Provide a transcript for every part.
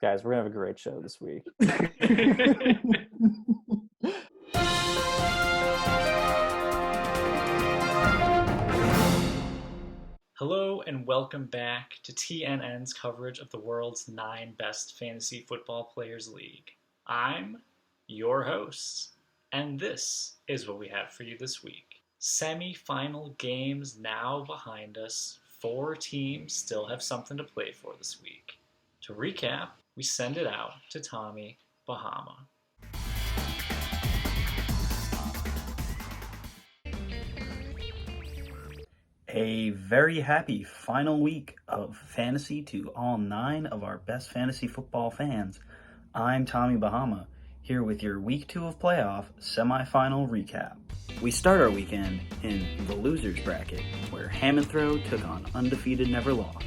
Guys, we're going to have a great show this week. Hello and welcome back to TNN's coverage of the world's 9 best fantasy football players league. I'm your host, and this is what we have for you this week. Semi-final games now behind us. 4 teams still have something to play for this week. To recap, we send it out to Tommy Bahama. A very happy final week of fantasy to all 9 of our best fantasy football fans. I'm Tommy Bahama, here with your Week 2 of playoff semifinal recap. We start our weekend in the losers bracket, where Hammond took on Undefeated Never Lost.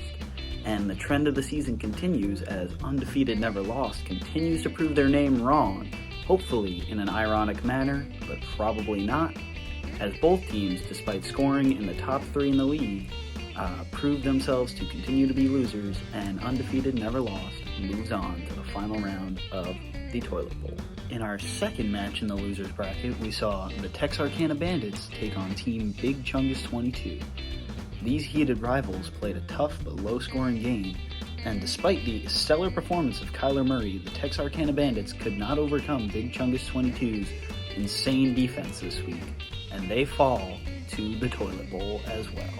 And the trend of the season continues as Undefeated Never Lost continues to prove their name wrong, hopefully in an ironic manner, but probably not, as both teams, despite scoring in the top 3 in the league, proved themselves to continue to be losers, and Undefeated Never Lost moves on to the final round of the Toilet Bowl. In our second match in the losers bracket, we saw the Texarkana Bandits take on Team Big Chungus 22. These heated rivals played a tough but low-scoring game, and despite the stellar performance of Kyler Murray, the Texarkana Bandits could not overcome Big Chungus 22's insane defense this week, and they fall to the Toilet Bowl as well.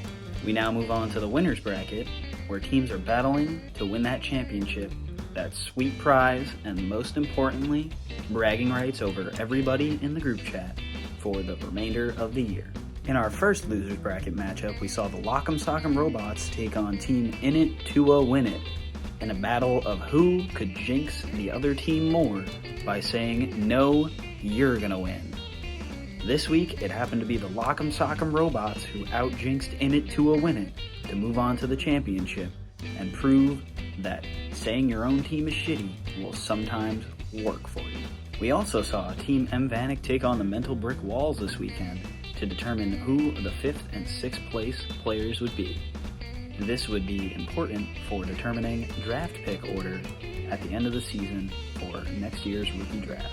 We now move on to the winners bracket, where teams are battling to win that championship, that sweet prize, and most importantly, bragging rights over everybody in the group chat for the remainder of the year. In our first losers bracket matchup, we saw the Lock'em Sock'em Robots take on Team Init 2-0 Win It in a battle of who could jinx the other team more by saying, "No, you're gonna win." This week, it happened to be the Lock'em Sock'em Robots who out-jinxed Init 2-0 Win It to move on to the championship and prove that saying your own team is shitty will sometimes work for you. We also saw Team M Vanek take on the Mental Brick Walls this weekend to determine who the 5th and 6th place players would be. This would be important for determining draft pick order at the end of the season for next year's rookie draft.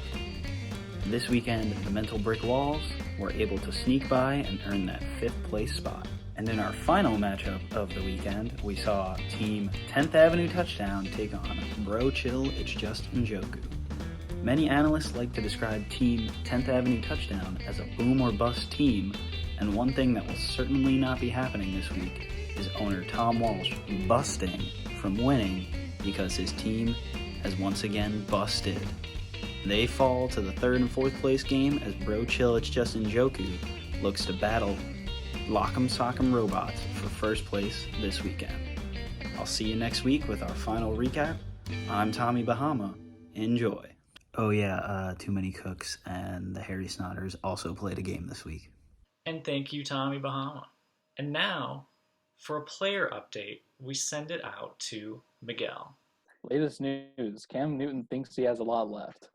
This weekend, the Mental Brick Walls were able to sneak by and earn that 5th place spot. And in our final matchup of the weekend, we saw Team 10th Avenue Touchdown take on Bro Chill It's Just Njoku. Many analysts like to describe Team 10th Avenue Touchdown as a boom or bust team, and one thing that will certainly not be happening this week is owner Tom Walsh busting from winning because his team has once again busted. They fall to the 3rd and 4th place game as Bro Chill It's Just Njoku looks to battle Lock'em Sock'em Robots for first place this weekend. I'll see you next week with our final recap. I'm Tommy Bahama. Enjoy. Oh yeah, Too Many Cooks and the Harry Snotters also played a game this week. And thank you, Tommy Bahama. And now, for a player update, we send it out to Miguel. Latest news, Cam Newton thinks he has a lot left.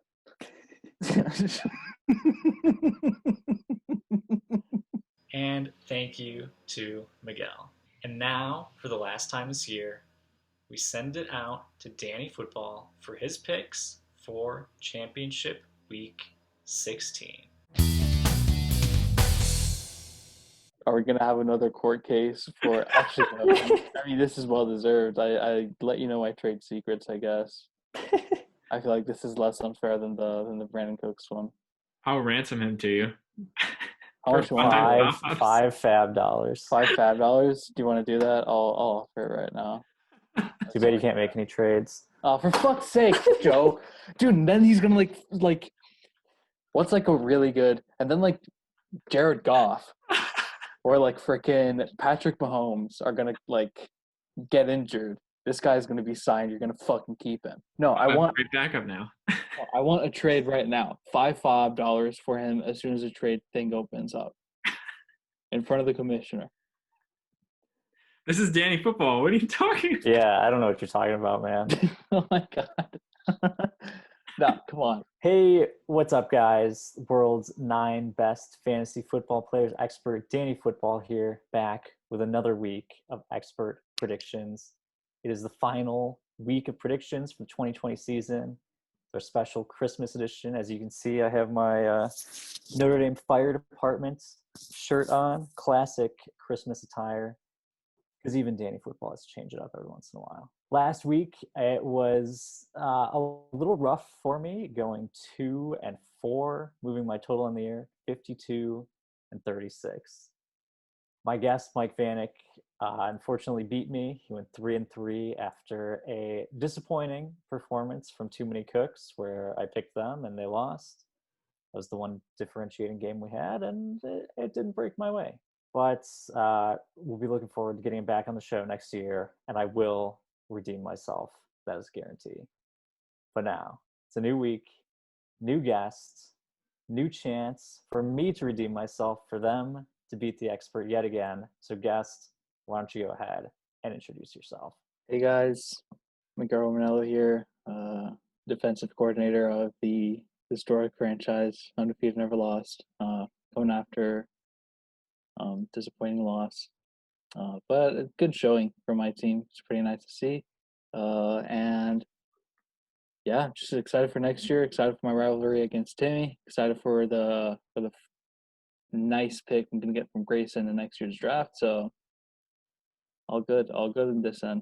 And thank you to Miguel. And now, for the last time this year, we send it out to Danny Football for his picks for Championship Week 16. Are we going to have another court case for actually? I mean, this is well deserved. I let you know my trade secrets, I guess. I feel like this is less unfair than the Brandon Cooks one. I'll ransom him to you. How much you want? $5 fab dollars. $5 fab dollars? Do you want to do that? I'll offer it right now. Too bad you can't make any trades. Oh, for fuck's sake, Joe. Dude, and then he's gonna like what's like a really good, and then like Jared Goff or like frickin' Patrick Mahomes are gonna like get injured. This guy's gonna be signed. You're gonna fucking keep him. No, I want great backup now. I want a trade right now. $5 dollars for him as soon as the trade thing opens up in front of the commissioner. This is Danny Football. What are you talking about? Yeah, I don't know what you're talking about, man. Oh my god. No, come on. Hey, what's up, guys? World's 9 best fantasy football players expert, Danny Football here, back with another week of expert predictions. It is the final week of predictions for the 2020 season. Our special Christmas edition. As you can see, I have my Notre Dame Fire Department shirt on. Classic Christmas attire. Because even Danny football has to change it up every once in a while. Last week, it was a little rough for me, going 2-4, moving my total in the year, 52 and 36. My guest, Mike Vanek, unfortunately beat me. He went 3-3 after a disappointing performance from Too Many Cooks, where I picked them and they lost. That was the one differentiating game we had, and it didn't break my way. But we'll be looking forward to getting him back on the show next year, and I will redeem myself. That is a guarantee. But now, it's a new week, new guests, new chance for me to redeem myself, for them to beat the expert yet again. So guest, why don't you go ahead and introduce yourself? Hey guys, Miguel here, defensive coordinator of the historic franchise, undefeated, never lost, coming after disappointing loss, but a good showing from my team. It's pretty nice to see, and yeah, just excited for next year. Excited for my rivalry against Timmy. Excited for the nice pick I'm gonna get from Grayson in next year's draft. So all good in this end.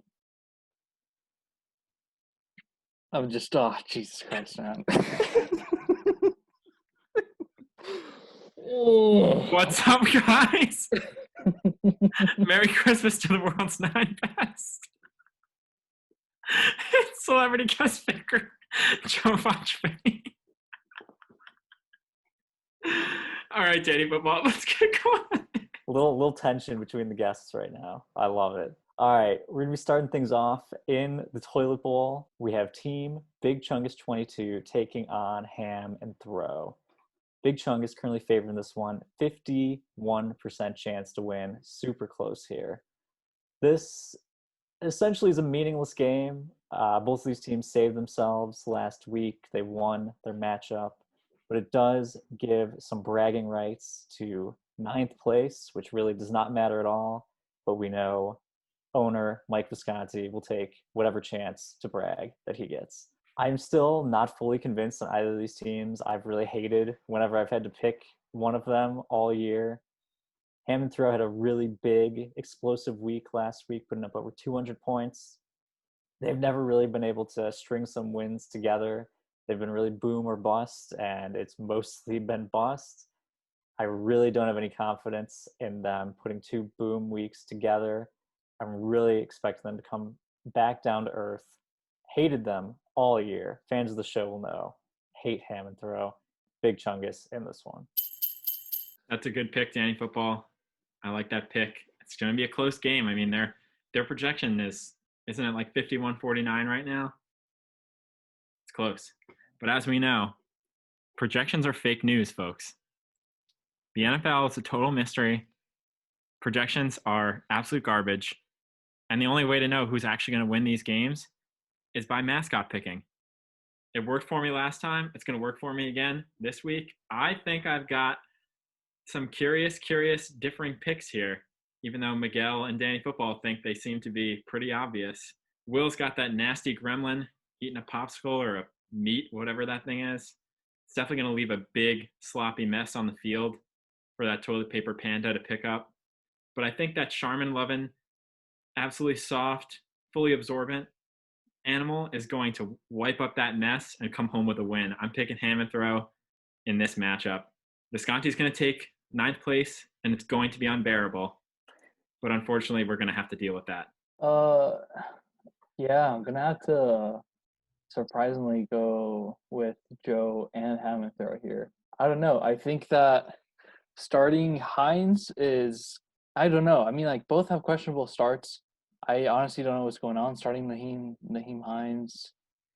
I'm just Jesus Christ, man. What's up, guys? Merry Christmas to the world's 9 best. It's celebrity guest picker, Joe Watchman. All right, Danny football, let's get going. Little tension between the guests right now. I love it. All right, we're gonna be starting things off in the toilet bowl. We have team Big Chungus 22 taking on Ham and Throw. Big Chung is currently favoring this one, 51% chance to win. Super close here. This essentially is a meaningless game. Both of these teams saved themselves last week. They won their matchup, but it does give some bragging rights to 9th place, which really does not matter at all. But we know owner Mike Visconti will take whatever chance to brag that he gets. I'm still not fully convinced on either of these teams. I've really hated whenever I've had to pick one of them all year. Ham and Throw had a really big, explosive week last week, putting up over 200 points. They've never really been able to string some wins together. They've been really boom or bust, and it's mostly been bust. I really don't have any confidence in them putting 2 boom weeks together. I'm really expecting them to come back down to earth. Hated them all year. Fans of the show will know. Hate Ham and Throw. Big Chungus in this one. That's a good pick, Danny football. I like that pick. It's going to be a close game. I mean, their projection isn't it like 51-49 right now? It's close. But as we know, projections are fake news, folks. The NFL is a total mystery. Projections are absolute garbage. And the only way to know who's actually going to win these games is by mascot picking. It worked for me last time. It's going to work for me again this week. I think I've got some curious differing picks here, even though Miguel and Danny football think they seem to be pretty obvious. Will's got that nasty gremlin eating a popsicle or a meat, whatever that thing is. It's definitely going to leave a big sloppy mess on the field for that toilet paper panda to pick up. But I think that Charmin loving, absolutely soft, fully absorbent animal is going to wipe up that mess and come home with a win. I'm picking Ham and Throw in this matchup. Visconti's going to take 9th place, and it's going to be unbearable. But unfortunately, we're going to have to deal with that. Yeah, I'm gonna have to surprisingly go with Joe and Ham and Throw here. I don't know. I think that starting Hines is, I don't know. I mean, like, both have questionable starts. I honestly don't know what's going on. Starting Naheem Hines,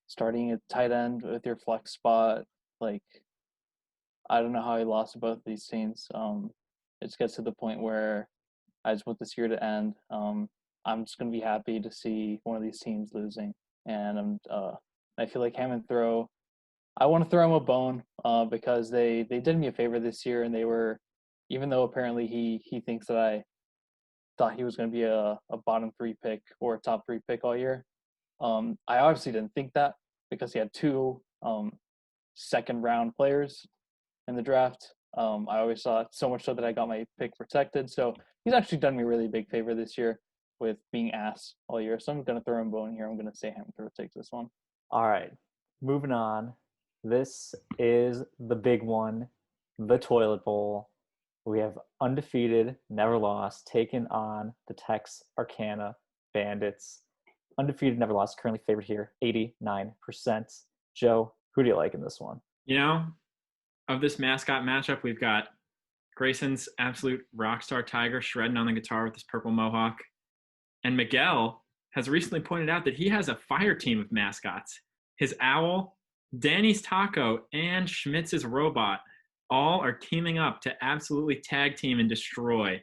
starting at tight end with your flex spot, like, I don't know how he lost to both of these teams. It just gets to the point where I just want this year to end. I'm just gonna be happy to see one of these teams losing, and I feel like Ham and Throw. I want to throw him a bone because they did me a favor this year, and they were, even though apparently he thinks that I thought he was going to be a bottom 3 pick or a top 3 pick all year. I obviously didn't think that because he had two second round players in the draft. I always saw it so much so that I got my pick protected. So he's actually done me a really big favor this year with being ass all year. So I'm going to throw him a bone here. I'm going to say Hamilton takes this one. All right, moving on. This is the big one, the toilet bowl. We have undefeated, never lost, taken on the Tex Arcana Bandits. Undefeated, never lost, currently favored here, 89%. Joe, who do you like in this one? You know, of this mascot matchup, we've got Grayson's absolute rock star Tiger shredding on the guitar with his purple mohawk. And Miguel has recently pointed out that he has a fire team of mascots. His owl, Danny's taco, and Schmitz's robot all are teaming up to absolutely tag team and destroy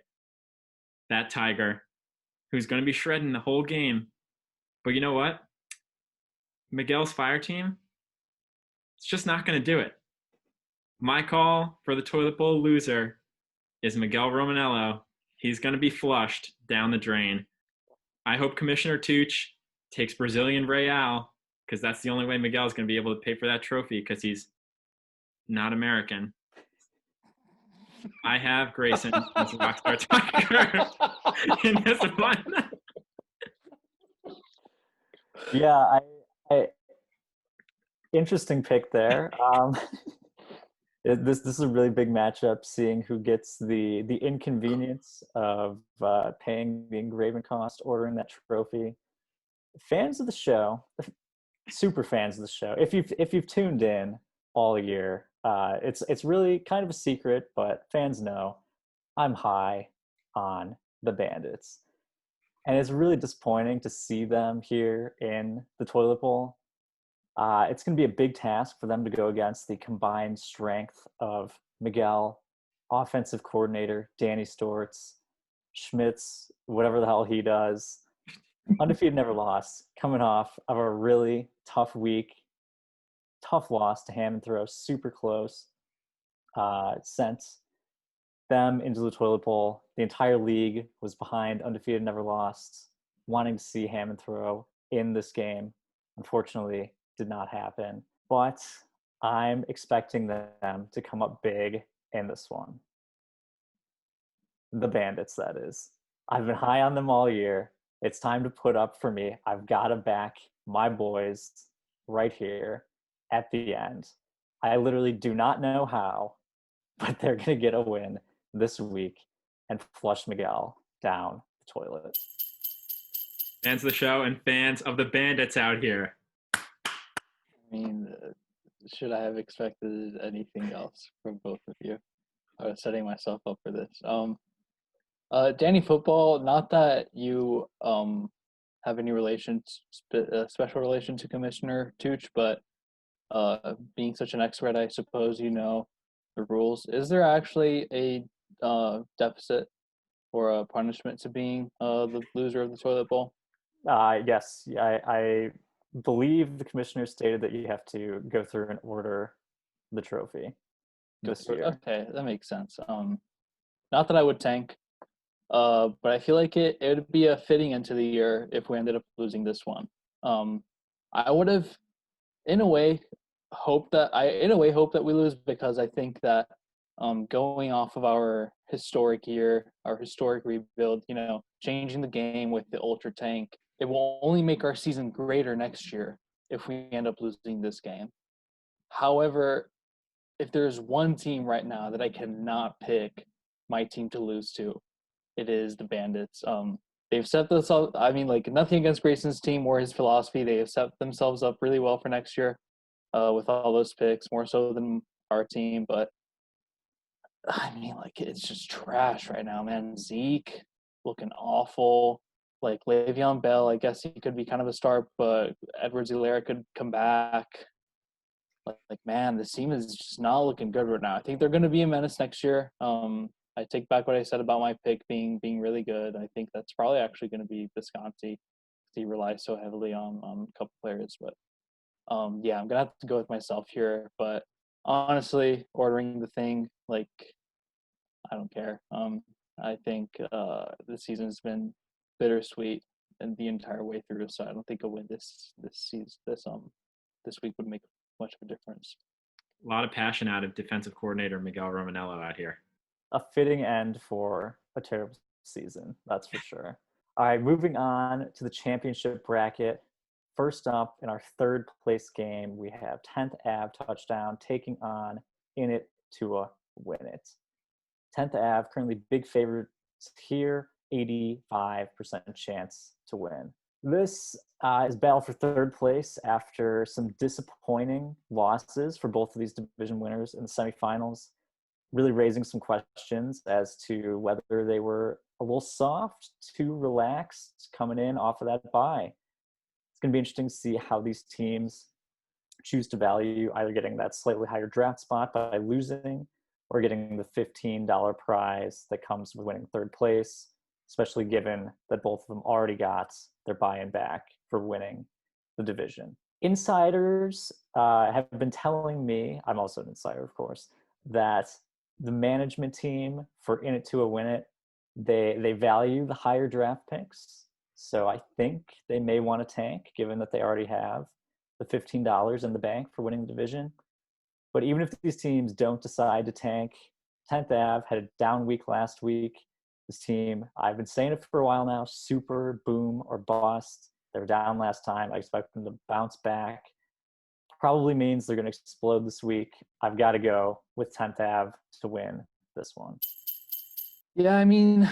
that Tiger, who's going to be shredding the whole game. But you know what? Miguel's fire team, it's just not going to do it. My call for the toilet bowl loser is Miguel Romanello. He's going to be flushed down the drain. I hope Commissioner Tooch takes Brazilian Real, because that's the only way Miguel is going to be able to pay for that trophy, because he's not American. I have Grayson as a Rockstar Tiger in this one. Yeah, I interesting pick there. This is a really big matchup, seeing who gets the inconvenience of paying the engraving cost, ordering that trophy. Fans of the show, super fans of the show, if you've tuned in all year, it's really kind of a secret, but fans know I'm high on the Bandits, and it's really disappointing to see them here in the toilet bowl. It's going to be a big task for them to go against the combined strength of Miguel, offensive coordinator Danny Stortz, Schmitz, whatever the hell he does. Undefeated, never lost, coming off of a really tough week, tough loss to Ham and Throw, super close. Sent them into the toilet bowl. The entire league was behind undefeated, never lost, wanting to see Ham and Throw in this game. Unfortunately, did not happen. But I'm expecting them to come up big in this one. The Bandits, that is. I've been high on them all year. It's time to put up for me. I've got to back my boys right here at the end. I literally do not know how, but they're going to get a win this week and flush Miguel down the toilet. Fans of the show and fans of the Bandits out here. I mean, should I have expected anything else from both of you? I was setting myself up for this. Danny Football, not that you have any special relation to Commissioner Tooch, but being such an expert, I suppose you know the rules. Is there actually a deficit or a punishment to being the loser of the toilet bowl? Yes, I believe the commissioner stated that you have to go through and order the trophy this year. Okay, that makes sense. Not that I would tank, but I feel like it would be a fitting end to the year if we ended up losing this one. I would have, in a way, hope that we lose, because I think that going off of our historic year, our historic rebuild, changing the game with the Ultra Tank, it will only make our season greater next year if we end up losing this game. However, if there's one team right now that I cannot pick my team to lose to, it is the Bandits. They've set themselves, nothing against Grayson's team or his philosophy. They have set themselves up really well for next year with all those picks, more so than our team. But, it's just trash right now, man. Zeke looking awful. Le'Veon Bell, I guess he could be kind of a star, but Edwards-Helaire could come back. Man, this team is just not looking good right now. I think they're going to be a menace next year. I take back what I said about my pick being really good. I think that's probably actually going to be Visconti. He relies so heavily on a couple players. But, I'm going to have to go with myself here. But honestly, ordering the thing, I don't care. I think the season's been bittersweet and the entire way through. So I don't think a win this week would make much of a difference. A lot of passion out of defensive coordinator Miguel Romanello out here. A fitting end for a terrible season, that's for sure. All right, moving on to the championship bracket. First up, in our third place game, we have 10th Ave touchdown taking on In It to Win It. 10th Ave currently big favorites here, 85% chance to win. This is battle for third place after some disappointing losses for both of these division winners in the semifinals, really raising some questions as to whether they were a little soft, too relaxed coming in off of that bye. It's going to be interesting to see how these teams choose to value either getting that slightly higher draft spot by losing or getting the $15 prize that comes with winning third place, especially given that both of them already got their buy-in back for winning the division. Insiders have been telling me, I'm also an insider, of course, that the management team for In It to Win It, they value the higher draft picks. So I think they may want to tank, given that they already have the $15 in the bank for winning the division. But even if these teams don't decide to tank, 10th Ave had a down week last week. This team, I've been saying it for a while now, super boom or bust. They were down last time. I expect them to bounce back. Probably means they're going to explode this week. I've got to go with 10th Ave to win this one. Yeah, I mean,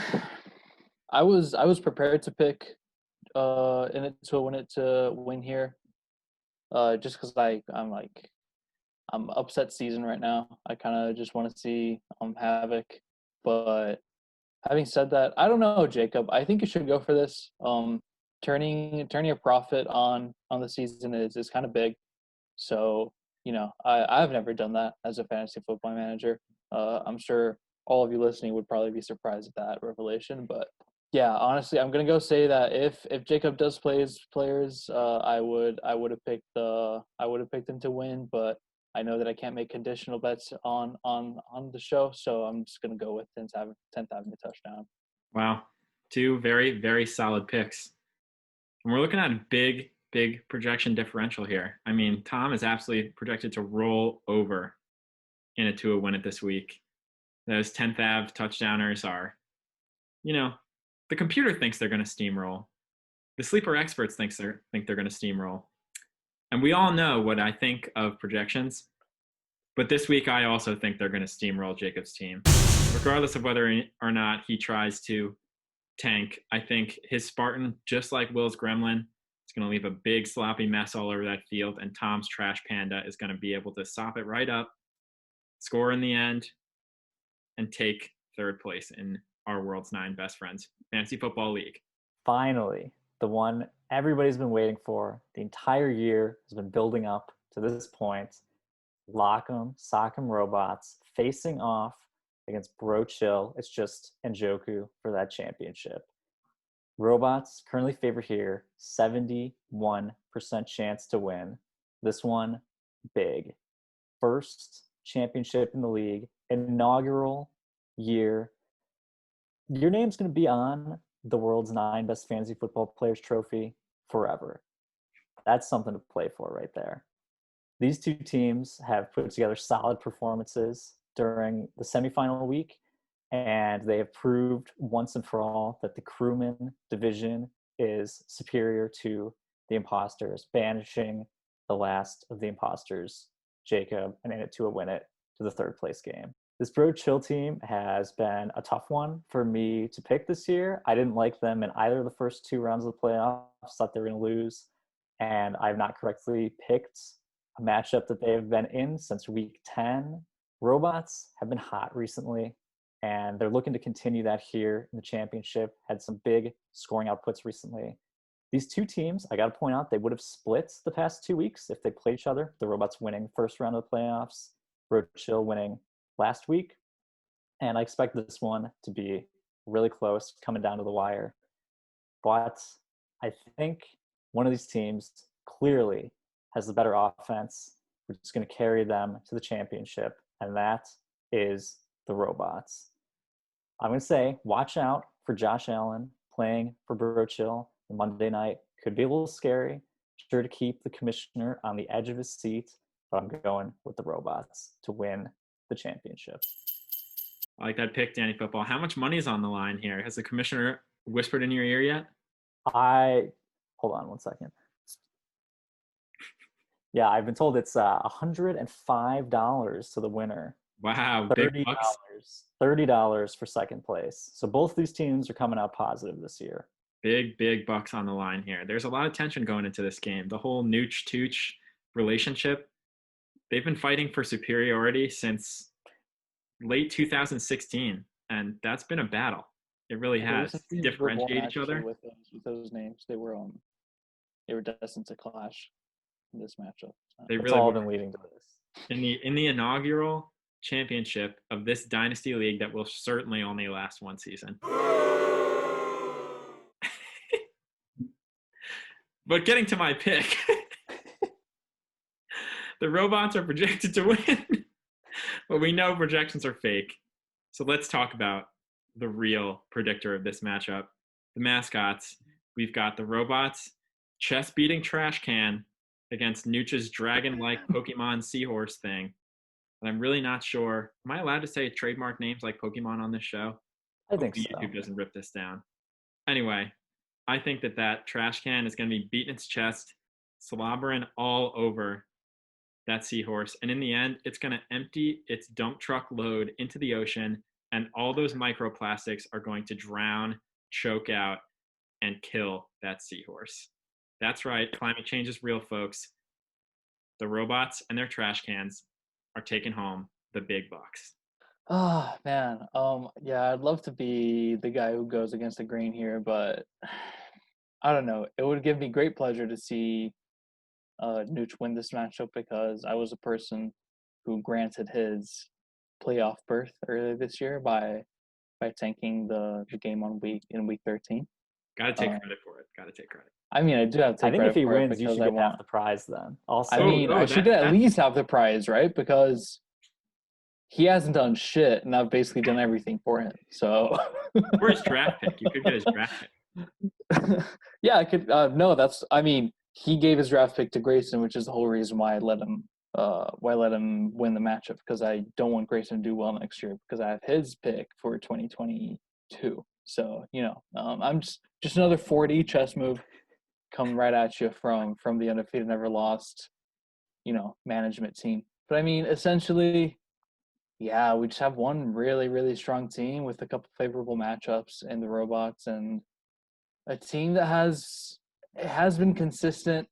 I was prepared to pick In It to Win It to win here, just because I'm upset season right now. I kind of just want to see Havoc, but having said that, I don't know, Jacob. I think you should go for this. Turning a profit on the season is kind of big. So, I've never done that as a fantasy football manager. I'm sure all of you listening would probably be surprised at that revelation. But yeah, honestly, I'm gonna go say that if Jacob does play his players, I would have picked him to win. But I know that I can't make conditional bets on the show, so I'm just gonna go with 10th Avenue touchdown. Wow, two very, very solid picks. And we're looking at a big projection differential here. I mean, Tom is absolutely projected to roll over In It to Win It this week. Those 10th Ave touchdowners are, the computer thinks they're going to steamroll. The sleeper experts think they're going to steamroll. And we all know what I think of projections. But this week, I also think they're going to steamroll Jacob's team. Regardless of whether or not he tries to tank, I think his Spartan, just like Will's Gremlin, is going to leave a big sloppy mess all over that field, and Tom's Trash Panda is going to be able to sop it right up, score in the end, and take third place in our world's 9 best friends fantasy football league. Finally, the one everybody's been waiting for. The entire year has been building up to this point. Lock'em, Sock'em Robots facing off against Bro Chill. It's just Njoku for that championship. Robots currently favored here, 71% chance to win. This one, big. First championship in the league, inaugural year. Your name's going to be on the world's 9 best fantasy football players trophy forever. That's something to play for right there. These two teams have put together solid performances during the semifinal week, and they have proved once and for all that the crewman division is superior to the imposters, banishing the last of the imposters, Jacob, and In It to Win It, to the third place game. This Bro Chill team has been a tough one for me to pick this year. I didn't like them in either of the first 2 rounds of the playoffs, thought they were going to lose, and I've not correctly picked a matchup that they have been in since week 10. Robots have been hot recently, and they're looking to continue that here in the championship. Had some big scoring outputs recently. These two teams, I got to point out, they would have split the past 2 weeks if they played each other. The Robots winning first round of the playoffs, Bro Chill winning last week. And I expect this one to be really close, coming down to the wire. But I think one of these teams clearly has the better offense, which is going to carry them to the championship, and that is the Robots. I'm going to say, watch out for Josh Allen playing for Bro Chill Monday night could be a little scary. Sure to keep the commissioner on the edge of his seat, but I'm going with the Robots to win the championship. I like that pick, Danny Football. How much money is on the line here? Has the commissioner whispered in your ear yet? Hold on one second. Yeah, I've been told it's $105 to the winner. Wow, big bucks. $30 for second place. So both these teams are coming out positive this year. Big bucks on the line here. There's a lot of tension going into this game. The whole Nooch-Tooch relationship, they've been fighting for superiority since late 2016, and that's been a battle. It really has. Differentiate each other. With those names, they were destined to clash in this matchup. It's all been leading to this. In the inaugural championship of this dynasty league that will certainly only last one season. But getting to my pick, the Robots are projected to win, but we know projections are fake. So let's talk about the real predictor of this matchup. The mascots. We've got the Robots chest-beating trash can against Nooch's dragon-like Pokemon seahorse thing. And I'm really not sure. Am I allowed to say trademark names like Pokemon on this show? I think so. YouTube doesn't rip this down. Anyway, I think that trash can is going to be beating its chest, slobbering all over that seahorse. And in the end, it's going to empty its dump truck load into the ocean, and all those microplastics are going to drown, choke out, and kill that seahorse. That's right. Climate change is real, folks. The Robots and their trash cans are taking home the big bucks. Oh, man. Yeah, I'd love to be the guy who goes against the grain here, but I don't know. It would give me great pleasure to see Nooch win this matchup because I was a person who granted his playoff berth earlier this year by tanking the game in week 13. Gotta take credit for it. Gotta take credit. I mean, I do have to take credit for it. I think if he wins, you should get half the prize then. Also, I should get at least half the prize, right? Because he hasn't done shit, and I've basically done everything for him. So, or his draft pick. You could get his draft pick. Yeah, I could. No, he gave his draft pick to Grayson, which is the whole reason why I let him win the matchup, because I don't want Grayson to do well next year because I have his pick for 2022. So I'm just another 4D chess move coming right at you from the undefeated, never lost, management team. But I mean, essentially, yeah, we just have one really, really strong team with a couple favorable matchups in the Robots and a team that has been consistent.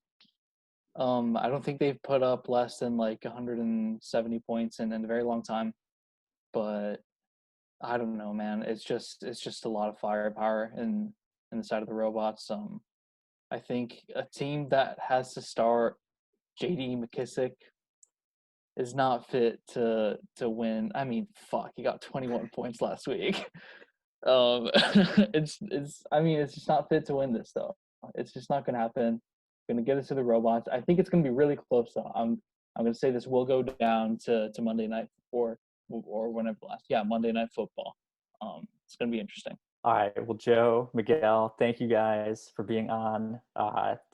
I don't think they've put up less than like 170 points in a very long time, but I don't know, man. It's just a lot of firepower in the side of the Robots. I think a team that has to start J.D. McKissick is not fit to win. I mean, fuck, he got 21 points last week. It's just not fit to win this though. It's just not gonna happen. Gonna get it to the Robots. I think it's gonna be really close though. I'm gonna say this will go down to Monday night or whenever last. Yeah, Monday Night Football. It's gonna be interesting. All right. Well, Joe, Miguel, thank you guys for being on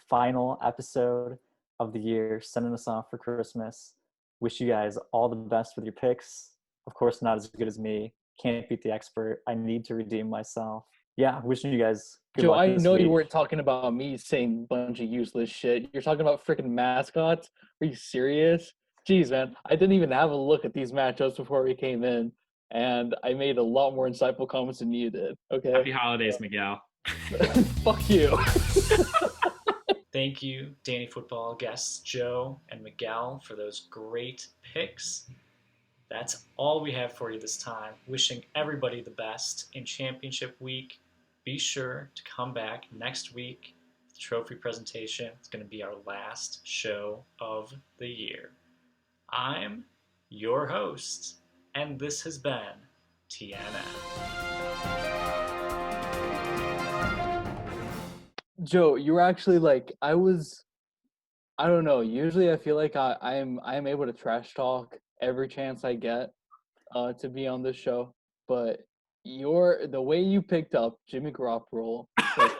final episode of the year, sending us off for Christmas. Wish you guys all the best with your picks. Of course, not as good as me. Can't beat the expert. I need to redeem myself. Yeah, wishing you guys good Joe, luck I this know week. you weren't talking about me saying a bunch of useless shit. You're talking about freaking mascots? Are you serious? Jeez, man. I didn't even have a look at these matchups before we came in, and I made a lot more insightful comments than you did. Okay? Happy holidays, Miguel. Fuck you. Thank you, Danny Football guests Joe and Miguel, for those great picks. That's all we have for you this time. Wishing everybody the best in championship week. Be sure to come back next week for the trophy presentation. It's going to be our last show of the year. I'm your host, and this has been TNN. Joe, you were actually like, I don't know. Usually I feel like I'm able to trash talk every chance I get to be on this show, but the way you picked up Jimmy Garoppolo like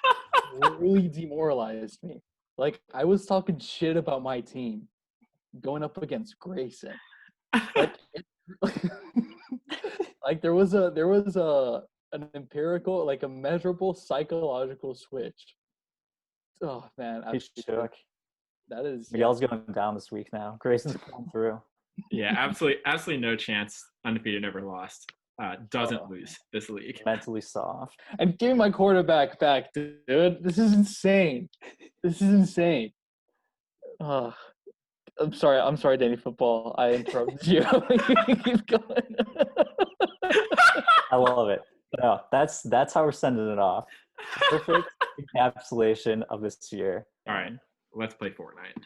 really demoralized me. Like, I was talking shit about my team going up against Grayson. Like, like there was an empirical, like a measurable psychological switch. Oh man, He shook. that is Miguel's going down this week now. Grayson's going through. Yeah, absolutely no chance. Undefeated, never lost. Doesn't lose this league. Mentally soft. And give me my quarterback back, dude. This is insane. This is insane. Oh, I'm sorry, Danny Football. I interrupted you. Keep going. I love it. No, that's how we're sending it off. Perfect encapsulation of this year. All right, let's play Fortnite.